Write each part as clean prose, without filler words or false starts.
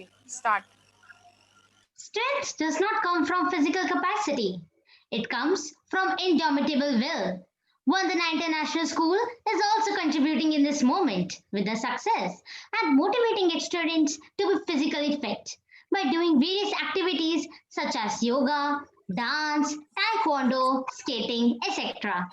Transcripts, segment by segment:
Okay, start. Strength does not come from physical capacity. It comes from indomitable will. Vandana International School is also contributing in this moment with the success and motivating its students to be physically fit by doing various activities such as yoga, dance, taekwondo, skating, etc.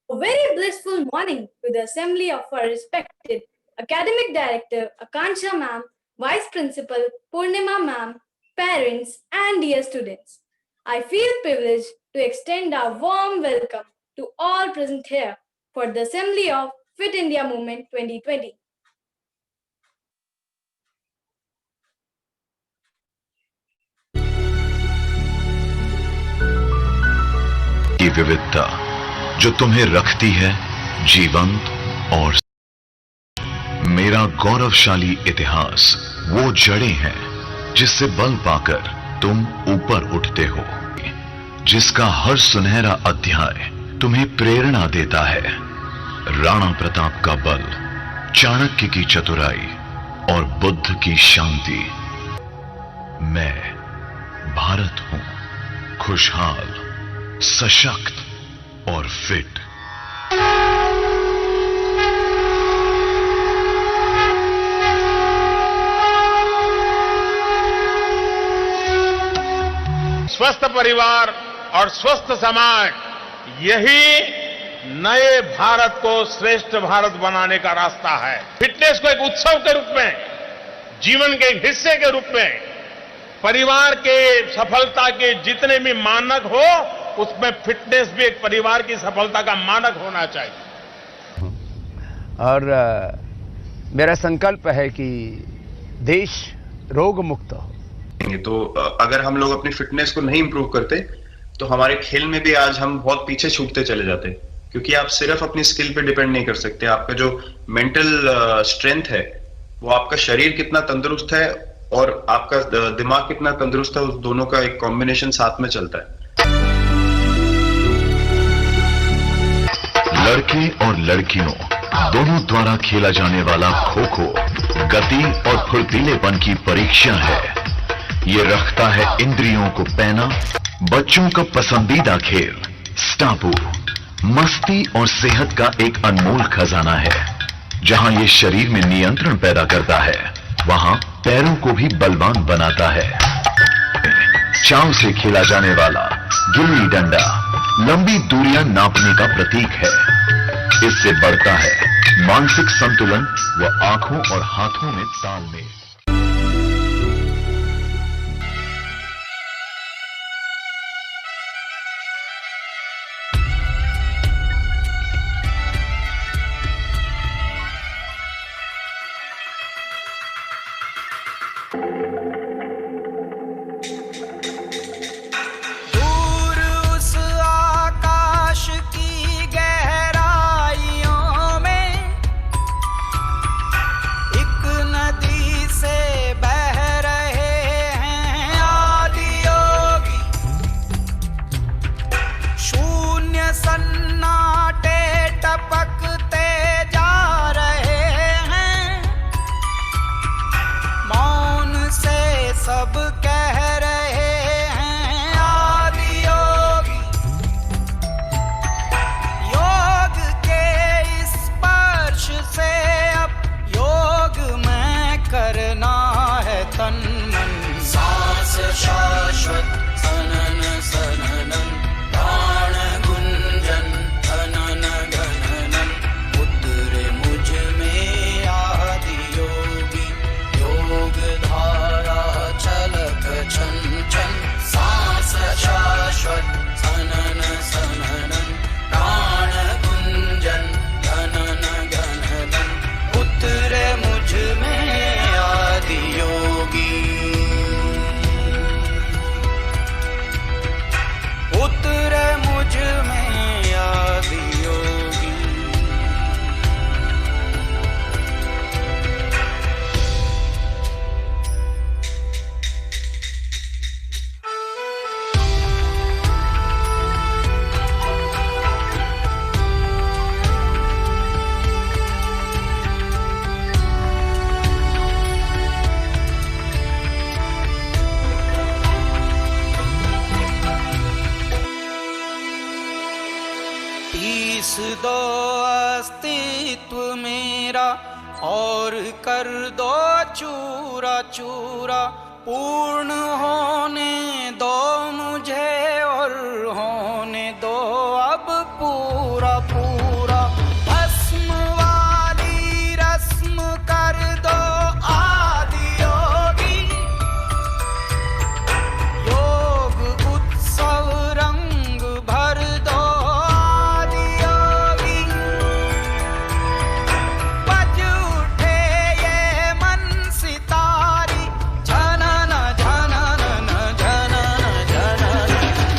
A very blissful morning to the assembly of our respected academic director Akansha ma'am, vice principal Purnima ma'am, parents and dear students. I feel privileged to extend our warm welcome to all present here for the assembly of Fit India Movement 2020. की विविधता जो तुम्हें रखती है जीवंत और मेरा गौरवशाली इतिहास वो जड़ें हैं जिससे बल पाकर तुम ऊपर उठते हो, जिसका हर सुनहरा अध्याय तुम्हें प्रेरणा देता है। राणा प्रताप का बल, चाणक्य की चतुराई और बुद्ध की शांति। मैं भारत हूं, खुशहाल, सशक्त और फिट। स्वस्थ परिवार और स्वस्थ समाज यही नए भारत को श्रेष्ठ भारत बनाने का रास्ता है। फिटनेस को एक उत्सव के रूप में, जीवन के एक हिस्से के रूप में, परिवार के सफलता के जितने भी मानक हो उसमें फिटनेस भी एक परिवार की सफलता का मानक होना चाहिए। और मेरा संकल्प है कि देश रोग मुक्त हो। तो अगर हम लोग अपनी फिटनेस को नहीं इंप्रूव करते तो हमारे खेल में भी आज हम बहुत पीछे छूटते चले जाते, क्योंकि आप सिर्फ अपनी स्किल पे डिपेंड नहीं कर सकते। आपका जो मेंटल स्ट्रेंथ है, वो आपका शरीर कितना तंदुरुस्त है और आपका दिमाग कितना तंदुरुस्त है, उस दोनों का एक कॉम्बिनेशन साथ में चलता है। लड़के और लड़कियों दोनों द्वारा खेला जाने वाला खो खो गति और फुर्तीलेपन की परीक्षा है। ये रखता है इंद्रियों को पैना। बच्चों का पसंदीदा खेल स्टापू मस्ती और सेहत का एक अनमोल खजाना है। जहां ये शरीर में नियंत्रण पैदा करता है, वहां पैरों को भी बलवान बनाता है। चाव से खेला जाने वाला गिल्ली डंडा लंबी दूरियां नापने का प्रतीक है। इससे बढ़ता है मानसिक संतुलन व आंखों और हाथों में तालमेल। दूर उस आकाश की गहराइयों में एक नदी और कर दो चूरा चूरा, पूर्ण होने दो मुझे और होने दो अब पूरा पूरा। भस्म वाली रस्म कर दो आदि योगी, योग उत्सव रंग भर दो आदि योगी। बज उठे ये मन सितारी, झनन झनन झनन झनन।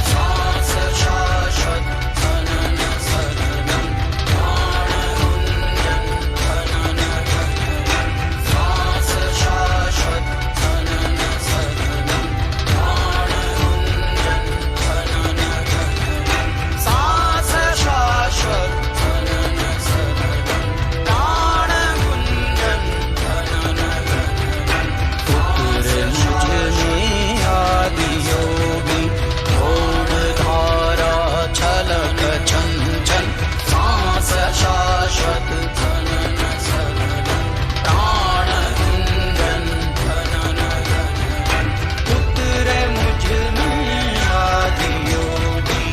सांस शाश्वत झनन सनन, प्राण गुंजन झनन झनन। सांस शाश्वत झनन सनन, प्राण गुंजन झनन झनन। सांस शाश्वत झनन सनन, प्राण गुंजन झनन झनन। उतरे मुझ में आदि योगी, घोड़ धारा छलक छन छन। सांस शाश्वत झनन सनन, प्राण गुंजन झनन झनन। उतरे मुझ में आदि योगी।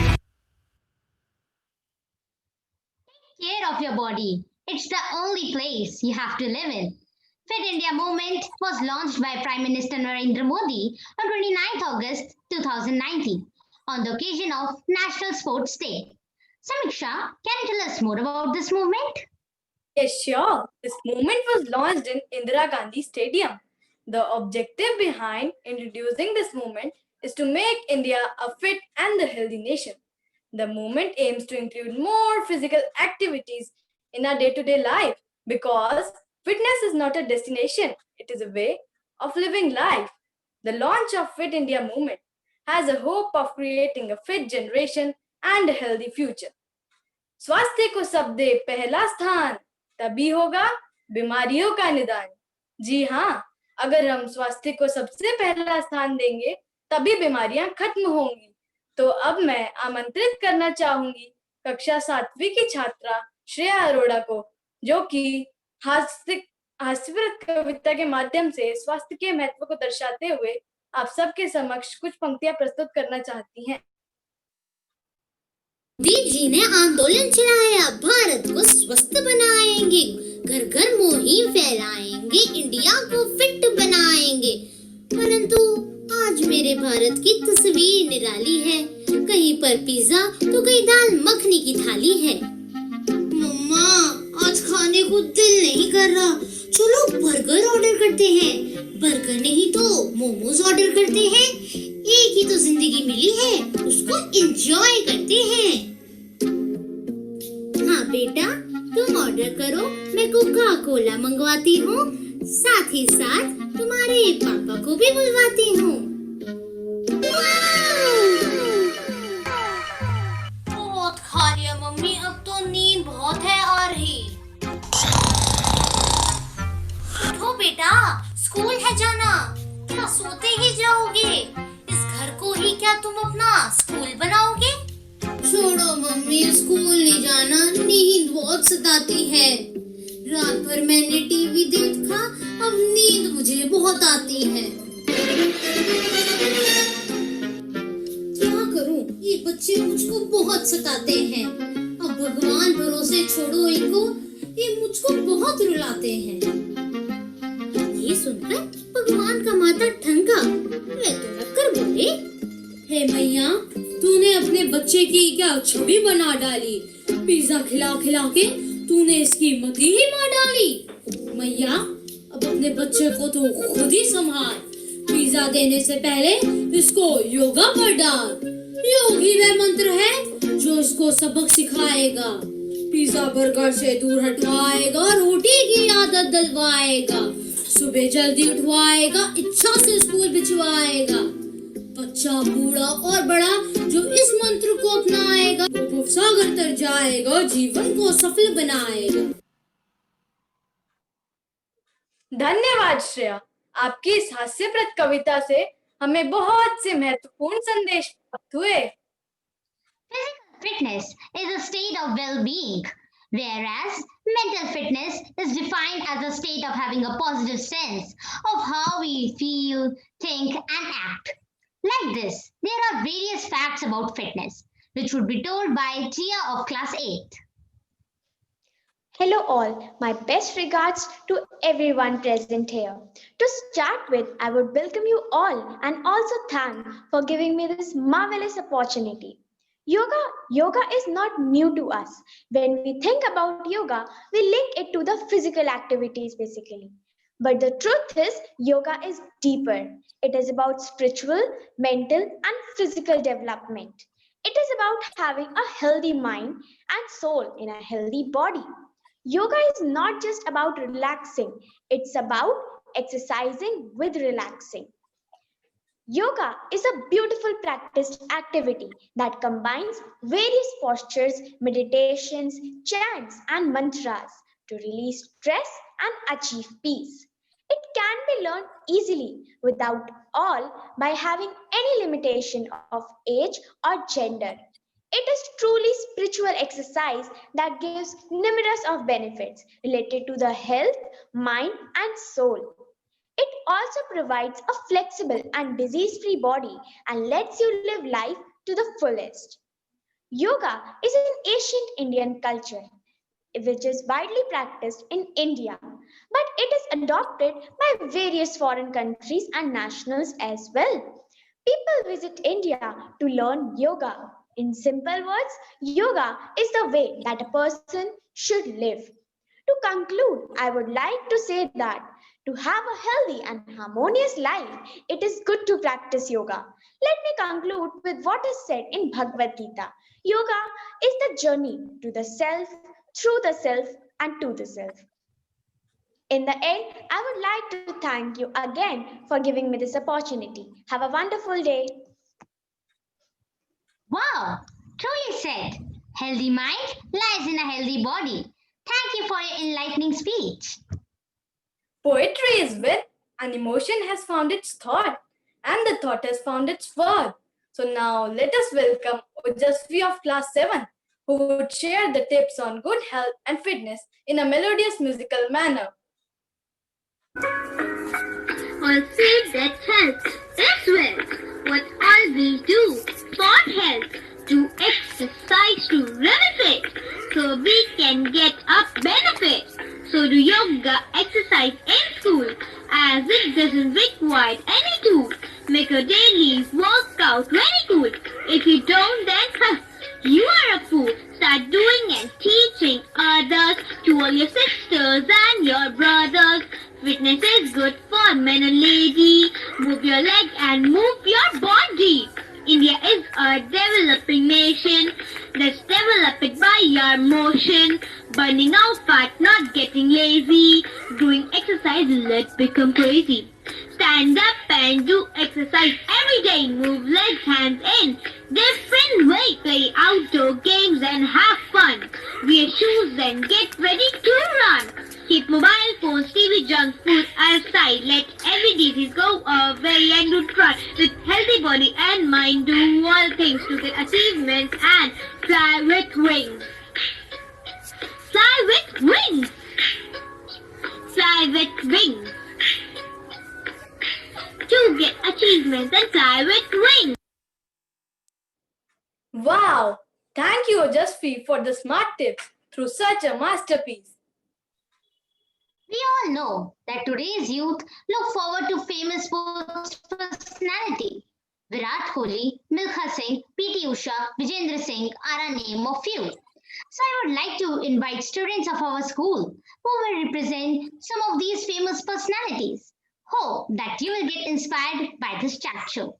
Care of your body. It's the only place you have to live in. Fit India movement was launched by Prime Minister Narendra Modi on 29th August 2019 on the occasion of National Sports Day. Samiksha, can you tell us more about this movement? Yes, sure. This movement was launched in Indira Gandhi Stadium. The objective behind introducing this movement is to make India a fit and a healthy nation. The movement aims to include more physical activities in our day-to-day life because fitness is not a destination, it is a way of living life. The launch of Fit India movement has a hope of creating a fit generation and a healthy future. स्वास्थ्य को सब दे पहला स्थान, तभी होगा बीमारियों का निदान। जी हाँ, अगर हम स्वास्थ्य को सबसे पहला स्थान देंगे तभी बीमारियां खत्म होंगी। तो अब मैं आमंत्रित करना चाहूंगी कक्षा 7वीं की छात्रा श्रेया अरोड़ा को, जो कि हास्यप्रद कविता के माध्यम से स्वास्थ्य के महत्व को दर्शाते हुए आप सबके समक्ष कुछ पंक्तियां प्रस्तुत करना चाहती हैं। मोदी जी ने आंदोलन चलाया, भारत को स्वस्थ बनाएंगे, घर घर मुहिम फैलाएंगे, इंडिया को फिट बनाएंगे। परंतु आज मेरे भारत की तस्वीर निराली है, कहीं पर पिज्जा तो कहीं दाल मखनी की थाली है। मम्मा, आज खाने को दिल नहीं कर रहा, चलो बर्गर ऑर्डर करते हैं। बर्गर नहीं तो मोमोज ऑर्डर करते हैं, एक ही तो जिंदगी मिली है, उसको एंजॉय करते हैं। हाँ बेटा, तुम ऑर्डर करो, मैं कोका कोला मंगवाती हूँ, साथ ही साथ तुम्हारे पापा को भी बुलवाती हूँ। बहुत खा लिया मम्मी, अब तो नींद बहुत है आ रही। उठो बेटा, स्कूल है जाना, क्या सोते ही जाओगे? इस घर को ही क्या तुम अपना स्कूल बनाओगे? छोड़ो मम्मी, स्कूल नहीं जाना, नींद बहुत सताती है। रात भर मैंने टीवी देखा, अब नींद मुझे बहुत आती है। क्या करूं, ये बच्चे मुझको बहुत सताते हैं। अब भगवान भरोसे छोड़ो इनको, ये मुझको बहुत रुलाते हैं। ये सुनकर भगवान का माथा ठनका, वे तो रखकर बोले, हे मैया, तूने अपने बच्चे की क्या छवि बना डाली? पिज्जा खिला खिला के तूने इसकी मति ही मार डाली। मैया, अब अपने बच्चे को तू खुद ही संभाल, पिज्जा देने से पहले इसको योगा पर डाल। योगी वह मंत्र है जो इसको सबक सिखाएगा, पिज्जा बर्गर से दूर हटवाएगा, रोटी की आदत डलवाएगा, सुबह जल्दी उठवाएगा, इच्छा से स्कूल भिजवाएगा। बच्चा बूढ़ा और बड़ा जो इस मंत्र को अपनाएगा वो सागर तर जाएगा, जीवन को सफल बनाएगा। धन्यवाद श्रेया, आपकी इस हास्यप्रद कविता से हमें बहुत से महत्वपूर्ण संदेश प्राप्त हुए। Physical fitness is a state of well-being Whereas mental fitness is defined as a state of having a positive sense of how we feel, think, and act. Like this, there are various facts about fitness, which would be told by Tia of class 8. Hello, all. My best regards to everyone present here. To start with, I would welcome you all and also thank for giving me this marvelous opportunity. Yoga is not new to us. When we think about yoga, we link it to the physical activities basically. But the truth is, yoga is deeper. It is about spiritual, mental, and physical development. It is about having a healthy mind and soul in a healthy body. Yoga is not just about relaxing, it's about exercising with relaxing. Yoga is a beautiful practiced activity that combines various postures, meditations, chants, and mantras to release stress and achieve peace. It can be learned easily without all by having any limitation of age or gender. It is truly spiritual exercise that gives numerous of benefits related to the health, mind, and soul. It also provides a flexible and disease-free body and lets you live life to the fullest. Yoga is an ancient Indian culture which is widely practiced in India, but it is adopted by various foreign countries and nationals as well. People visit India to learn yoga. In simple words, yoga is the way that a person should live. To conclude, I would like to say that to have a healthy and harmonious life, it is good to practice yoga. Let me conclude with what is said in Bhagavad Gita. Yoga is the journey to the self, through the self, and to the self. In the end, I would like to thank you again for giving me this opportunity. Have a wonderful day. Wow, truly said. Healthy mind lies in a healthy body. Thank you for your enlightening speech. Poetry is wit, and emotion has found its thought, and the thought has found its word. So now let us welcome Ojasvi of class 7, who would share the tips on good health and fitness in a melodious musical manner. All food that helps is wealth. What all we do for health, to exercise to benefit, so we can get up benefit. So do yoga exercise in school, as it doesn't require any tool. Make a daily workout very cool. If you don't, then you are a fool. Start doing and teaching others, to all your sisters and your brothers. Fitness is good for men and lady. Move your leg and move your body. India is a developing nation. Let's develop it by your motion. Burning out fat, not getting lazy. Doing exercise, let's become crazy. Stand up and do exercise every day. Move legs, hands in different way. Play outdoor games and have fun. Wear shoes and get ready to run. Keep mobile phones, TV, junk food aside. Let every disease go away and do try. With healthy body and mind, do all things to get achievements and fly with wings. Fly with wings. Fly with wings. To get achievements and fly with wings. Wow! Thank you, Ojasvi, for the smart tips through such a masterpiece. We all know that today's youth look forward to famous sports personality. Virat Kohli, Milkha Singh, P.T. Usha, Vijendra Singh are a name of few. So I would like to invite students of our school who will represent some of these famous personalities. Hope that you will get inspired by this chat show.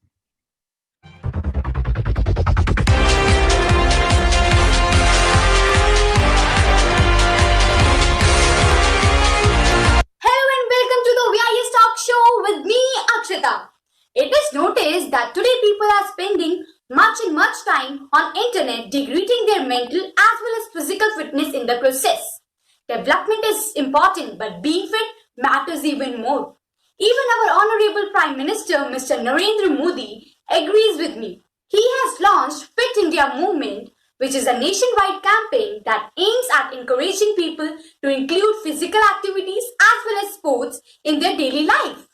Hello and welcome to the VIS Talk Show with me, Akshita. It is noticed that today people are spending much time on internet degrading their mental as well as physical fitness in the process. Development is important, but being fit matters even more. Even our Honorable Prime Minister, Mr. Narendra Modi, agrees with me. He has launched Fit India movement, which is a nationwide campaign that aims at encouraging people to include physical activities as well as sports in their daily life.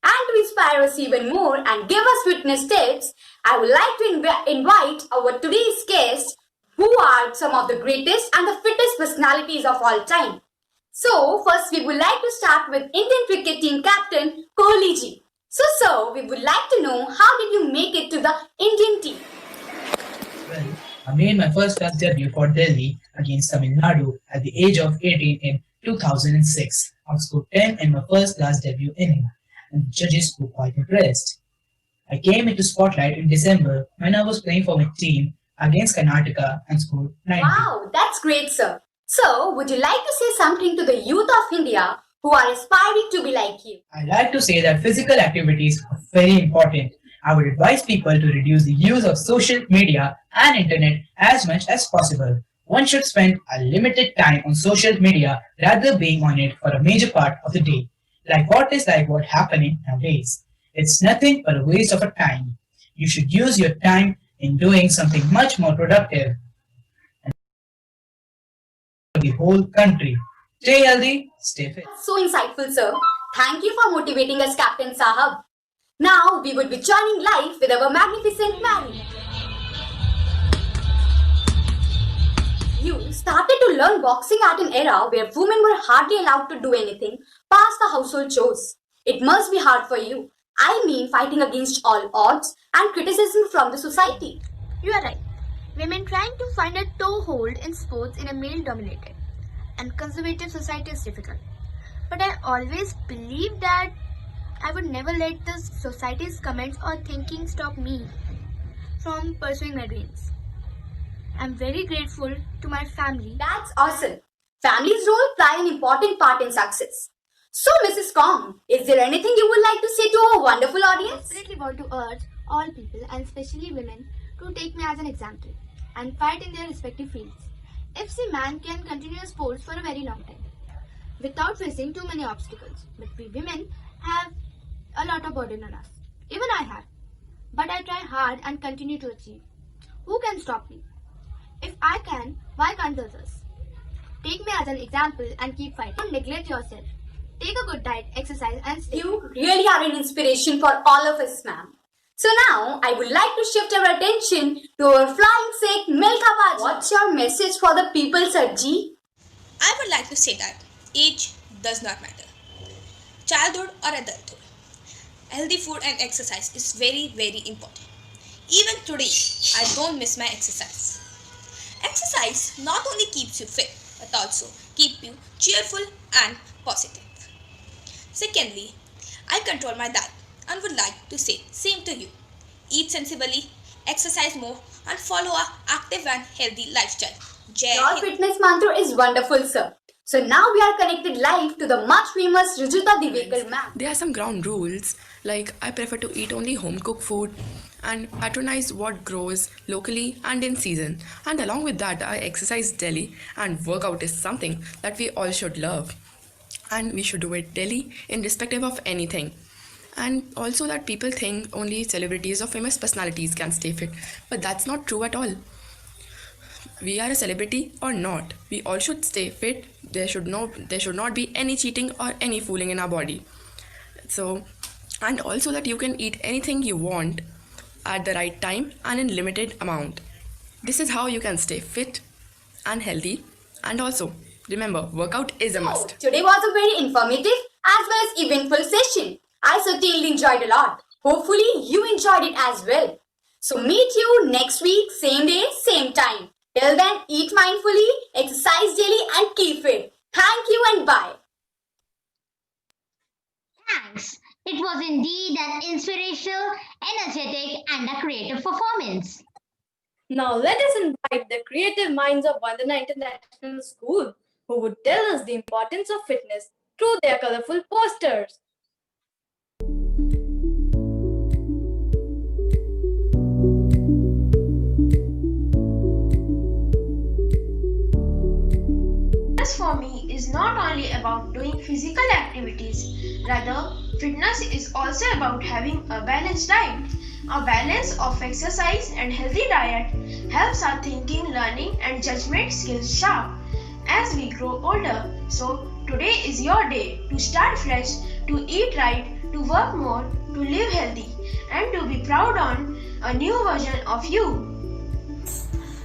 And to inspire us even more and give us fitness tips, I would like to invite our today's guests, who are some of the greatest and the fittest personalities of all time. So, first we would like to start with Indian cricket team captain Kohli ji. So, sir, we would like to know, how did you make it to the Indian team? Well, I made my first class debut for Delhi against Tamil Nadu at the age of 18 in 2006. I scored 10 in my first class debut inning, and the judges were quite impressed. I came into spotlight in December when I was playing for my team against Karnataka and scored 90. Wow, that's great, sir. So, would you like to say something to the youth of India who are aspiring to be like you? I like to say that physical activities are very important. I would advise people to reduce the use of social media and internet as much as possible. One should spend a limited time on social media rather being on it for a major part of the day. Like what happening nowadays. It's nothing but a waste of a time. You should use your time in doing something much more productive and for the whole country. Stay healthy, stay fit. So insightful, sir. Thank you for motivating us, Captain Sahab. Now, we would be joining live with our magnificent man. You started to learn boxing at an era where women were hardly allowed to do anything past the household chores. It must be hard for you. I mean, fighting against all odds and criticism from the society. You are right. Women trying to find a toehold in sports in a male-dominated and conservative society is difficult. But I always believed that I would never let the society's comments or thinking stop me from pursuing my dreams. I'm very grateful to my family. That's awesome. Family's role play an important part in success. So, Mrs. Kong, is there anything you would like to say to our wonderful I audience? desperately want to urge all people and especially women to take me as an example and fight in their respective fields. FC man can continue sports for a very long time without facing too many obstacles. But we women have a lot of burden on us. Even I have. But I try hard and continue to achieve. Who can stop me? If I can, why can't others? Take me as an example and keep fighting. Don't neglect yourself. Take a good diet, exercise and stay. You really are an inspiration for all of us, ma'am. So now, I would like to shift our attention to our flying sick Milka Bhaji. What's your message for the people, Sir Ji? I would like to say that age does not matter. Childhood or adulthood. Healthy food and exercise is very, very important. Even today, I don't miss my exercise. Exercise not only keeps you fit, but also keep you cheerful and positive. Secondly, I control my diet and would like to say same to you. Eat sensibly, exercise more and follow a active and healthy lifestyle. Jai Your Hind. fitness mantra is wonderful, sir. So now we are connected live to the much famous Rujuta Divekar ma'am. There are some ground rules, like I prefer to eat only home cooked food and patronize what grows locally and in season. And along with that, I exercise daily, and workout is something that we all should love. And we should do it daily, irrespective of anything. And also that people think only celebrities or famous personalities can stay fit, but that's not true at all. We are a celebrity or not, we all should stay fit. There should not be any cheating or any fooling in our body. So, and also that you can eat anything you want at the right time and in limited amount. This is how you can stay fit and healthy. And also remember, workout is a must. Today was a very informative as well as eventful session. I certainly enjoyed a lot. Hopefully you enjoyed it as well. So meet you next week, same day, same time. Till then, eat mindfully, exercise daily and keep fit. Thank you and bye. Thanks. It was indeed an inspirational, energetic, and a creative performance. Now let us invite the creative minds of Vandana International School, who would tell us the importance of fitness through their colorful posters. Fitness for me is not only about doing physical activities, rather, Fitness is also about having a balanced diet. A balance of exercise and healthy diet helps our thinking, learning, and judgment skills sharp as we grow older. So, today is your day to start fresh, to eat right, to work more, to live healthy, and to be proud on a new version of you.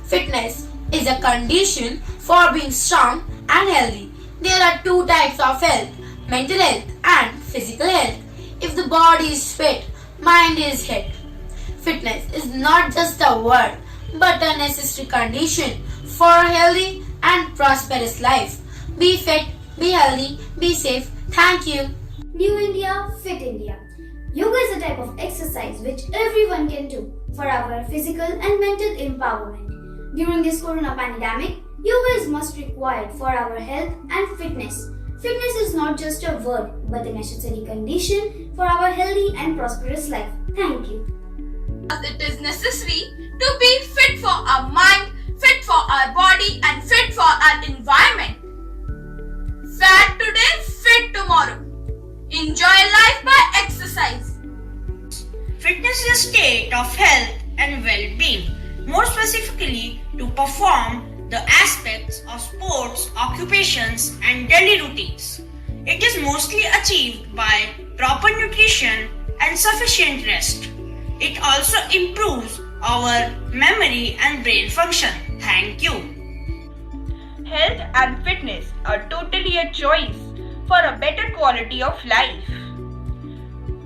Fitness is a condition for being strong and healthy. There are two types of health: mental health and physical health. If the body is fit, mind is hit. Fitness is not just a word but a necessary condition for a healthy and prosperous life. Be fit, be healthy, be safe. Thank you. New India, Fit India. Yoga is a type of exercise which everyone can do for our physical and mental empowerment. During this corona pandemic, yoga is must required for our health and fitness. Fitness is not just a word but a necessary condition for our healthy and prosperous life. Thank you. It is necessary to be fit for our mind, fit for our body, and fit for our environment. Fat today, fit tomorrow. Enjoy life by exercise. Fitness is a state of health and well-being, more specifically to perform the aspects of sports, occupations, and daily routines. It is mostly achieved by proper nutrition and sufficient rest. It also improves our memory and brain function. Thank you. Health and fitness are totally a choice for a better quality of life.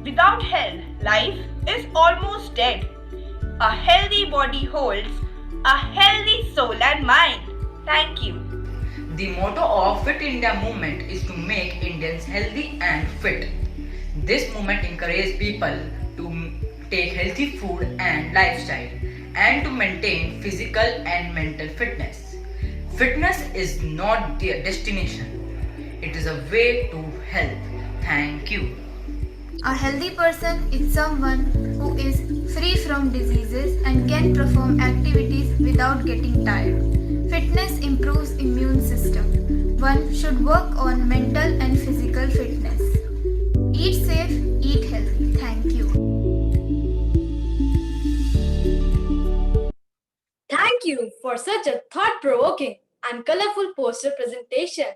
Without health, life is almost dead. A healthy body holds a healthy soul and mind. Thank you. The motto of Fit India movement is to make Indians healthy and fit. This movement encourages people to take healthy food and lifestyle and to maintain physical and mental fitness. Fitness is not the destination, it is a way to health. Thank you. A healthy person is someone who is free from diseases and can perform activities without getting tired. Fitness improves immune system. One should work on mental and physical fitness. Eat safe, eat healthy. Thank you. Thank you for such a thought-provoking and colorful poster presentation.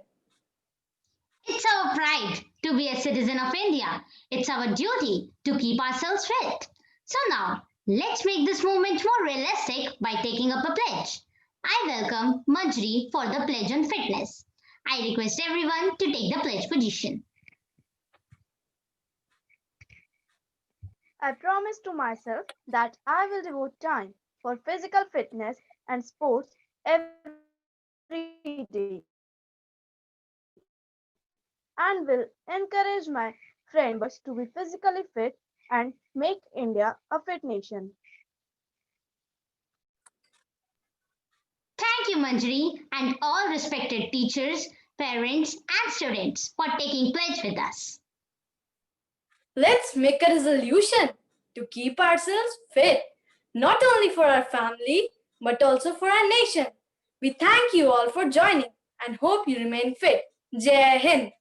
It's our pride to be a citizen of India. It's our duty to keep ourselves fit. So now, let's make this moment more realistic by taking up a pledge. I welcome Majri for the pledge on fitness. I request everyone to take the pledge position. I promise to myself that I will devote time for physical fitness and sports every day and will encourage my friends to be physically fit and make India a fit nation. Thank you, Manjari, and all respected teachers, parents, and students for taking pledge with us. Let's make a resolution to keep ourselves fit, not only for our family, but also for our nation. We thank you all for joining and hope you remain fit. Jai Hind!